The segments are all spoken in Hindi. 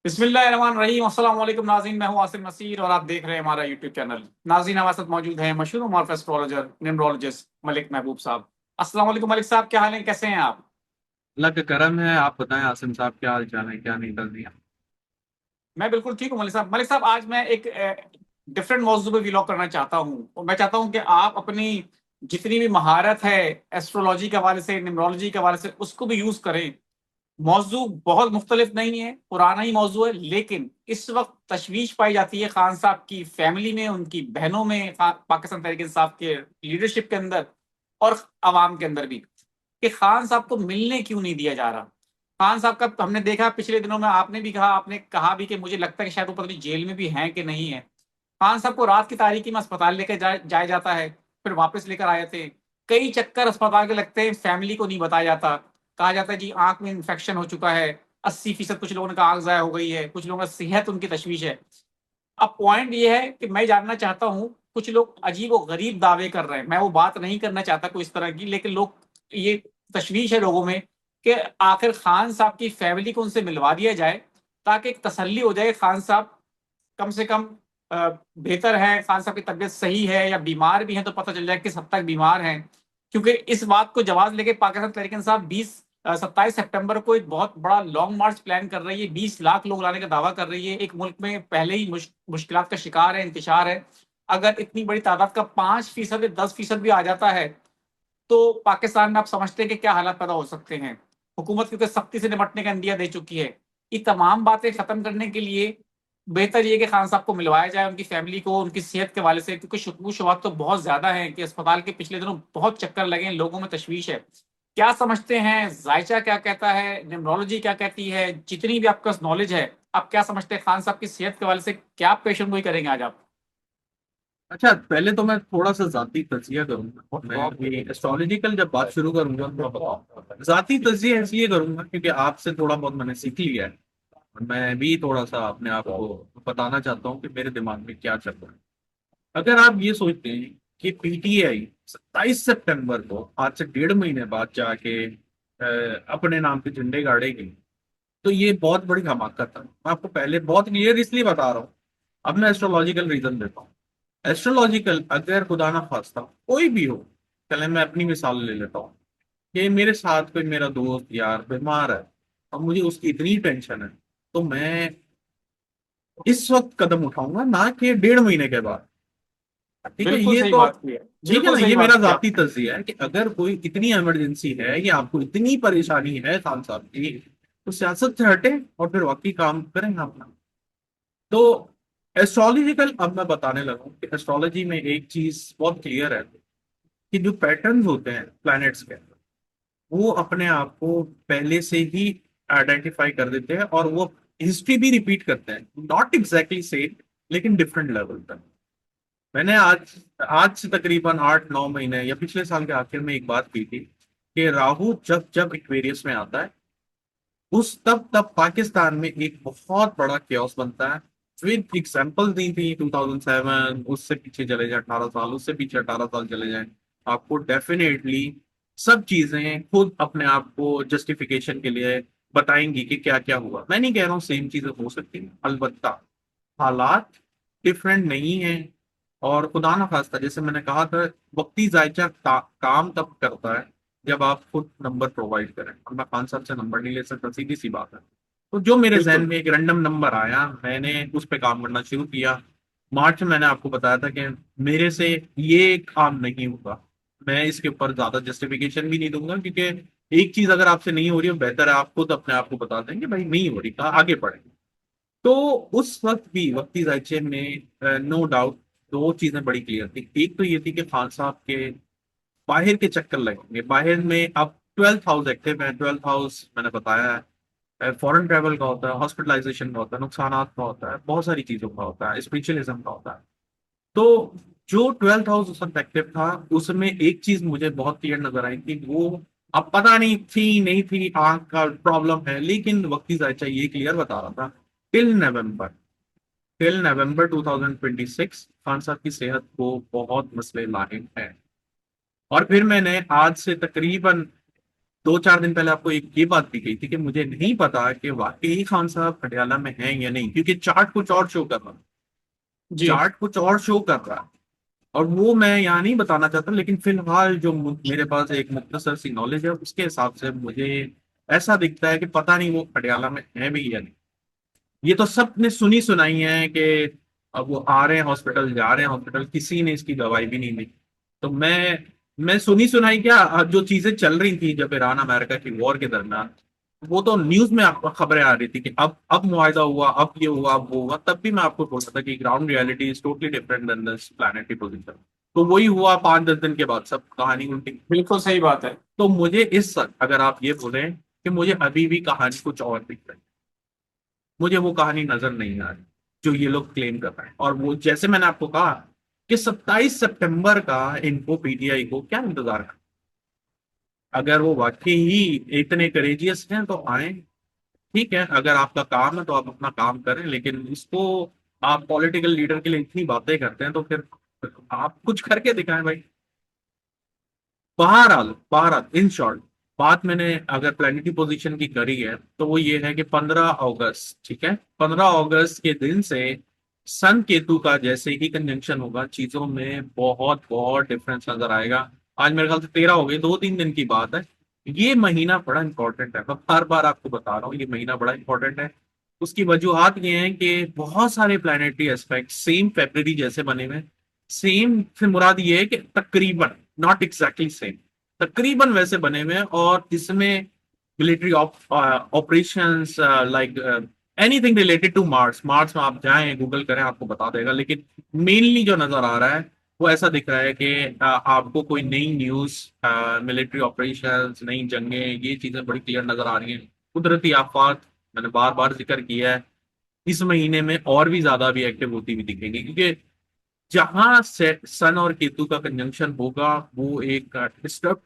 बिस्मिल्लाहिर्रहमानिर्रहीम। अस्सलाम वालेकुम नाज़रीन, मैं हूं आसिम नसीर और आप देख रहे हैं हमारा यूट्यूब चैनल। नाज़रीन, हमारे साथ मौजूद हैं मशहूर मारूफ एस्ट्रोलॉजर न्यूमरोलॉजिस्ट मलिक महबूब साहब। अस्सलाम वालेकुम मलिक साहब, क्या हाल है, कैसे हैं आप? अल्लाह का करम है। आप बताएं आसिम साहब, क्या हाल चाल है, क्या नहीं कर दिया। मैं बिल्कुल ठीक हूँ मलिक साहब। मलिक साहब, आज मैं एक डिफरेंट मौजू पे व्लॉग करना चाहता हूँ और मैं चाहता हूँ कि आप अपनी जितनी भी महारत है एस्ट्रोलॉजी के हवाले से, न्यूमरोलॉजी के हवाले से, उसको भी यूज करें। मौजू बहुत मुख्तलिफ नहीं है, पुराना ही मौजू है, लेकिन इस वक्त तशवीश पाई जाती है खान साहब की फैमिली में, उनकी बहनों में, पाकिस्तान तहरीक इंसाफ के लीडरशिप के अंदर और अवाम के अंदर भी, कि खान साहब को मिलने क्यों नहीं दिया जा रहा। खान साहब का हमने देखा पिछले दिनों में, आपने कहा भी कि मुझे लगता है कि शायद वो पता नहीं जेल में भी हैं कि नहीं है। खान साहब को रात की तारीकी में अस्पताल लेकर जाया जाता है, फिर वापस लेकर आए थे। कई चक्कर अस्पताल के लगते हैं, फैमिली को नहीं बताया जाता। कहा जाता है जी आंख में इन्फेक्शन हो चुका है, 80% कुछ लोगों ने कहा आंख जाया हो गई है, कुछ लोगों का सेहत उनकी तशवीश है। अब पॉइंट ये है कि मैं जानना चाहता हूँ, कुछ लोग अजीब और गरीब दावे कर रहे हैं, मैं वो बात नहीं करना चाहता कोई इस तरह की, लेकिन लोग, ये तशवीश है लोगों में कि आखिर खान साहब की फैमिली को उनसे मिलवा दिया जाए, ताकि एक तसल्ली हो जाए, खान साहब कम से कम बेहतर है, खान साहब की तबीयत सही है, या बीमार भी हैं तो पता चल जाए किस हद तक बीमार हैं। क्योंकि इस बात को जवाब लेके पाकिस्तान तहरीक इंसाफ 27 सितंबर को एक बहुत बड़ा लॉन्ग मार्च प्लान कर रही है, 20 लाख लोग लाने का दावा कर रही है। एक मुल्क में पहले ही मुश्किलात का शिकार है, इंतशार है। अगर इतनी बड़ी तादाद का 5% या 10% भी आ जाता है, तो पाकिस्तान में आप समझते हैं कि क्या हालात पैदा हो सकते हैं। हुकूमत क्योंकि सख्ती से निपटने का इंदिया दे चुकी है। ये तमाम बातें खत्म करने के लिए बेहतर ये कि खान साहब को मिलवाया जाए, उनकी फैमिली को, उनकी सेहत के हवाले से, क्योंकि शुकू शुबात तो बहुत ज्यादा है कि अस्पताल के पिछले दिनों बहुत चक्कर लगे हैं, लोगों में तशवीश है। क्या समझते हैं, जायचा क्या कहता है, न्यूमरोलॉजी क्या कहती है, जितनी भी आपके पास नॉलेज है, आप क्या समझते हैं खान साहब की सेहत के हवाले से, क्या पेशन गोई करेंगे आज आप? अच्छा, पहले तो मैं थोड़ा सा जाती तजिया करूंगा। मैं अभी एस्ट्रोलॉजिकल जब बात शुरू करूंगा तो मैं बताऊंगा जाती तजिया इसलिए करूंगा क्योंकि आपसे थोड़ा बहुत मैंने सीख लिया है। और मैं भी थोड़ा सा अपने आप को बताना चाहता हूँ कि मेरे दिमाग में क्या चल रहा है। अगर आप ये सोचते हैं कि पीटीआई 27 सितंबर को आज से 1.5 महीने बाद जाके अपने नाम पे झंडे गाड़ेगी, तो ये बहुत बड़ी हमाकत है। मैं आपको पहले बहुत क्लियर इसलिए बता रहा हूँ। अब मैं एस्ट्रोलॉजिकल रीजन देता हूँ। एस्ट्रोलॉजिकल, अगर खुदा ना खास्ता कोई भी हो, चले मैं अपनी मिसाल ले लेता हूँ कि मेरे साथ कोई मेरा दोस्त यार बीमार है और मुझे उसकी इतनी टेंशन है, तो मैं इस वक्त कदम उठाऊंगा, ना कि 1.5 महीने के बाद। ठीक है, बिल्कुल ये सही तो बात की है, ठीक है बिल्कुल ना। सही ये बात मेरा की जाती आपने। तर्जीह है कि अगर कोई इतनी इमरजेंसी है या आपको इतनी परेशानी है खान साहब की, तो सियासत से हटे और फिर वाकई काम करें अपना। तो एस्ट्रोलॉजिकल, अब मैं बताने लगा हूं कि एस्ट्रोलॉजी में एक चीज बहुत क्लियर है कि जो पैटर्न्स होते हैं प्लैनेट्स के, वो अपने आप को पहले से ही आइडेंटिफाई कर देते हैं और वो हिस्ट्री भी रिपीट करते हैं, नॉट एग्जैक्टली सेम, लेकिन डिफरेंट लेवल पर। मैंने आज आज से तकरीबन 8-9 महीने या पिछले साल के आखिर में एक बात की थी कि राहु जब जब इक्वेरियस में आता है, उस तब तब पाकिस्तान में एक बहुत बड़ा क्योस बनता है। विद एग्जांपल दी थी 2007, उससे पीछे चले जाए 18 साल, उससे पीछे 18 साल चले जाएं, आपको डेफिनेटली सब चीजें खुद अपने आप को जस्टिफिकेशन के लिए बताएंगी कि क्या क्या हुआ। मैं नहीं कह रहा हूँ सेम चीजें हो सकती हैं, अलबत्ता हालात डिफरेंट नहीं है। और खुदा ना खास्ता, जैसे मैंने कहा था, वक्ती जायचा काम तब करता है जब आप खुद नंबर प्रोवाइड करें। और मैं खान साहब से नंबर नहीं ले सकता, सीधी सी बात है। तो जो मेरे जहन बिल्कुल। में एक रैंडम नंबर आया, मैंने उस पर काम करना शुरू किया। मार्च में मैंने आपको बताया था कि मेरे से ये काम नहीं होगा। मैं इसके ऊपर ज्यादा जस्टिफिकेशन भी नहीं दूंगा, क्योंकि एक चीज अगर आपसे नहीं हो रही है, बेहतर है आप खुद अपने आप को बता देंगे भाई नहीं हो रही, कहा आगे बढ़े। तो उस वक्त भी वक्ती जायचे में नो डाउट दो चीजें बड़ी क्लियर थी। एक तो ये थी कि खान साहब के बाहर के चक्कर लगेंगे। बाहर में अब 12th हाउस एक्टिव है। 12th हाउस मैंने बताया है, फॉरेन ट्रेवल का होता है, हॉस्पिटलाइजेशन का होता है, नुकसान का होता है, बहुत सारी चीजों का होता है, स्पिरिचुअलिज्म का होता है। तो जो 12th हाउस उस वक्त एक्टिव था, उसमें एक चीज मुझे बहुत क्लियर नजर आई थी। वो अब पता नहीं थी नहीं थी, आंख का प्रॉब्लम है, लेकिन वक्ती जायचा ये क्लियर बता रहा था, टिल नवंबर टिल नवंबर 2026 खान साहब की सेहत को बहुत मसले लाहिक हैं। और फिर मैंने आज से तकरीबन 2-4 दिन पहले आपको एक ये बात भी कही थी कि मुझे नहीं पता कि वाकई खान साहब पटियाला में हैं या नहीं, क्योंकि चार्ट कुछ और शो कर रहा है। जी। चार्ट कुछ और शो कर रहा है, और वो मैं यहाँ नहीं बताना चाहता, लेकिन फिलहाल जो मेरे पास एक मुख्तसर सी नॉलेज है उसके हिसाब से मुझे ऐसा दिखता है कि पता नहीं वो पटियाला में है भी या नहीं। ये तो सबने सुनी सुनाई है कि अब वो आ रहे हैं हॉस्पिटल, जा रहे हैं हॉस्पिटल, किसी ने इसकी दवाई भी नहीं दी। तो मैं सुनी सुनाई क्या, जो चीजें चल रही थी जब ईरान अमेरिका की वॉर के दरमियान, वो तो न्यूज में आपको खबरें आ रही थी कि अब मुआयदा हुआ, अब ये हुआ, अब वो हुआ। तब भी मैं आपको बोल रहा था कि ground reality is totally different than this planetary position. तो वही हुआ, 5-10 दिन के बाद सब कहानी उल्टी। बिल्कुल सही बात है। तो मुझे अगर आप ये बोले कि मुझे अभी भी कहानी कुछ और दिख रही है, मुझे वो कहानी नजर नहीं आ रही जो ये लोग क्लेम कर रहे हैं। और वो जैसे मैंने आपको कहा कि 27 सितंबर का इनको पीटीआई को क्या इंतजार है। अगर वो वाकई ही इतने करेजियस हैं तो आए, ठीक है। अगर आपका काम है तो आप अपना काम करें, लेकिन इसको आप पॉलिटिकल लीडर के लिए इतनी बातें करते हैं तो फिर आप कुछ करके दिखाएं भाई। बहरहाल बहरहाल इन शॉर्ट, बात मैंने अगर प्लानिटरी पोजीशन की करी है तो वो ये है कि 15 अगस्त, ठीक है, 15 अगस्त के दिन से सन केतु का जैसे ही कंजंक्शन होगा, चीजों में बहुत बहुत डिफरेंस नजर आएगा। आज मेरे ख्याल से 13 हो गई, 2-3 दिन की बात है। ये महीना बड़ा इंपॉर्टेंट है, मैं बार बार आपको बता रहा हूँ, ये महीना बड़ा इंपॉर्टेंट है। उसकी वजूहत ये है कि बहुत सारे प्लानिटरी एस्पेक्ट सेम फेब्रवरी जैसे बने हुए हैं। सेम से मुराद ये है कि तकरीबन, नॉट एग्जैक्टली सेम, तकरीबन वैसे बने हुए हैं। और इसमें military operations, like anything related to Mars, Mars में आप जाएं गूगल करें आपको बता देगा। लेकिन मेनली जो नजर आ रहा है वो ऐसा दिख रहा है कि आपको कोई नई न्यूज, मिलिट्री ऑपरेशंस, नई जंगें, ये चीजें बड़ी क्लियर नजर आ रही हैं। कुदरती आफात, मैंने बार बार जिक्र किया है, इस महीने में और भी ज्यादा भी एक्टिव होती हुई दिखेंगी, क्योंकि जहां से सन और केतु का कंजंक्शन होगा वो एक डिस्टर्ब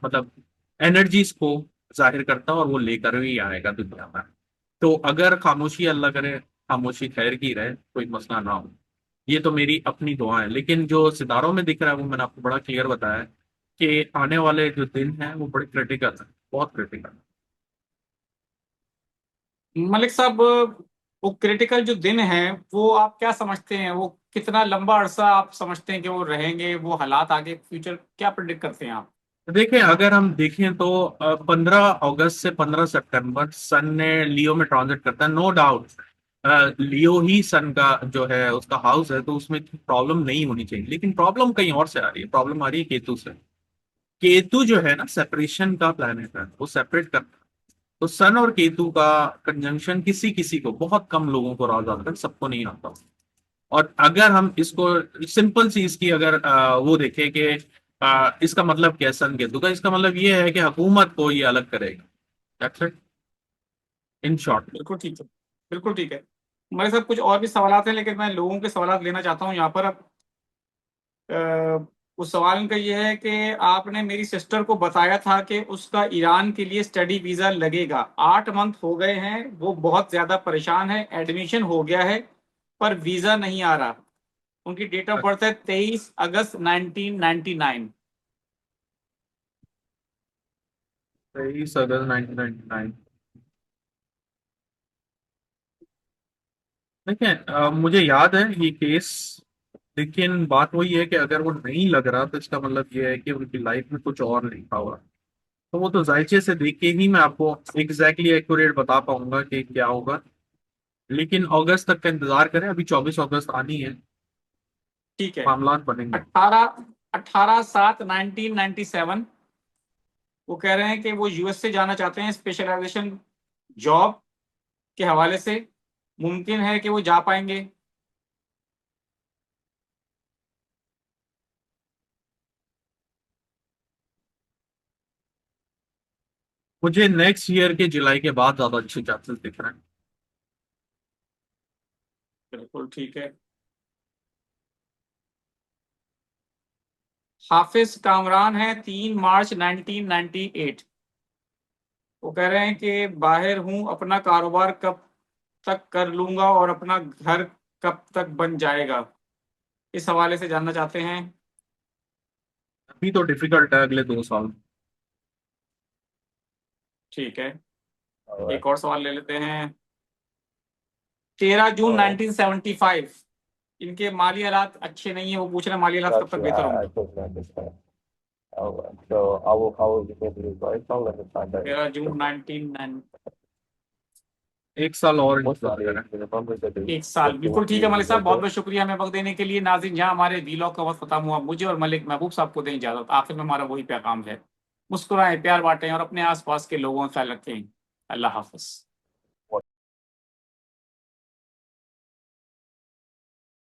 मतलब एनर्जीज को जाहिर करता है, और वो लेकर ही आएगा दुनिया में। तो अगर खामोशी, अल्लाह करे खामोशी खैर की रहे, कोई मसला ना हो। ये तो मेरी अपनी दुआ है, लेकिन जो सितारों में दिख रहा है वो मैंने आपको बड़ा क्लियर बताया है कि आने वाले जो दिन हैं वो बड़े क्रिटिकल है, बहुत क्रिटिकल। मलिक साहब, वो क्रिटिकल जो दिन है वो आप क्या समझते हैं, वो कितना लंबा अरसा आप समझते हैं कि वो रहेंगे, वो हालात आगे फ्यूचर क्या प्रिडिक्ट करते हैं आप? देखिए, अगर हम देखें तो 15 अगस्त से 15 सितंबर सन ने लियो में ट्रांजिट करता है, नो डाउट। लियो ही सन का जो है उसका हाउस है, तो उसमें प्रॉब्लम नहीं होनी चाहिए, लेकिन प्रॉब्लम कहीं और से आ रही है। प्रॉब्लम आ रही है केतु से। केतु जो है ना, सेपरेशन का प्लैनेट है, वो सेपरेट करता है। तो सन और केतु का कंजंक्शन किसी किसी को, बहुत कम लोगों को राज आता है, सबको नहीं आता। और अगर हम इसको सिंपल सी इसकी अगर वो देखें कि इसका मतलब क्या है सन केतु का, इसका मतलब ये है कि हुकूमत को ये अलग करेगा। That's it, in short. बिल्कुल ठीक है। बिल्कुल ठीक है। मेरे साथ कुछ और भी सवाल हैं, लेकिन मैं लोगों के सवाल लेना चाहता हूँ यहाँ पर अब। उस सवाल का ये है कि आपने मेरी सिस्टर को बताया था कि उसका ईरान के लिए स्टडी वीजा लगेगा। 8 मंथ हो गए हैं, वो बहुत ज्यादा परेशान है। एडमिशन हो गया है पर वीजा नहीं आ रहा। उनकी डेट ऑफ बर्थ है 23 अगस्त 1999। 23 अगस्त 1999। देखिए, मुझे याद है ये केस, लेकिन बात वही है कि अगर वो नहीं लग रहा तो इसका मतलब ये है कि उनकी लाइफ में कुछ और लिखा हुआ। तो वो तो जायचे से देख के ही मैं आपको एग्जैक्टली एक्यूरेट बता पाऊंगा कि क्या होगा। लेकिन अगस्त तक का इंतजार करें, अभी 24 अगस्त आनी है, ठीक है। मामला बनेंगे। 18/7/1997। वो कह रहे हैं कि वो यूएस से जाना चाहते हैं स्पेशलाइजेशन जॉब के हवाले से। मुमकिन है कि वो जा पाएंगे। मुझे नेक्स्ट ईयर के जुलाई के बाद ज्यादा अच्छे चांसेस दिख रहे हैं। बिल्कुल ठीक है। हाफिज कामरान है 3 मार्च 1998। वो कह रहे हैं कि बाहर हूं, अपना कारोबार कब तक कर लूंगा और अपना घर कब तक बन जाएगा, इस हवाले से जानना चाहते हैं। अभी तो डिफिकल्ट है, अगले 2 साल। ठीक है, All right. एक और सवाल ले लेते हैं। 13 जून Oh. 1975, इनके माली हालात अच्छे नहीं है, वो पूछ रहे हैं माली हालात कब तक Gotcha. बेहतर I होंगे। totally understand. All right. So I will give you guys. I'll let me find out. 13 जून 19 एक साल और What's the इंतजार करें। date? Remember the date? एक साल, What you बिल्कुल want ठीक me है to मलिक साहब, बहुत remember? बहुत शुक्रिया हमें वक्त देने के लिए। नाज़रीन, जहां हमारे वीलॉग का वक्त खत्म हुआ, मुझे और मलिक महबूब साहब को दें इजाजत। आखिर में हमारा वही पैगाम है, मुस्कुराएं, प्यार बांटें और अपने आसपास के लोगों का ख्याल रखें। अल्लाह हाफिज।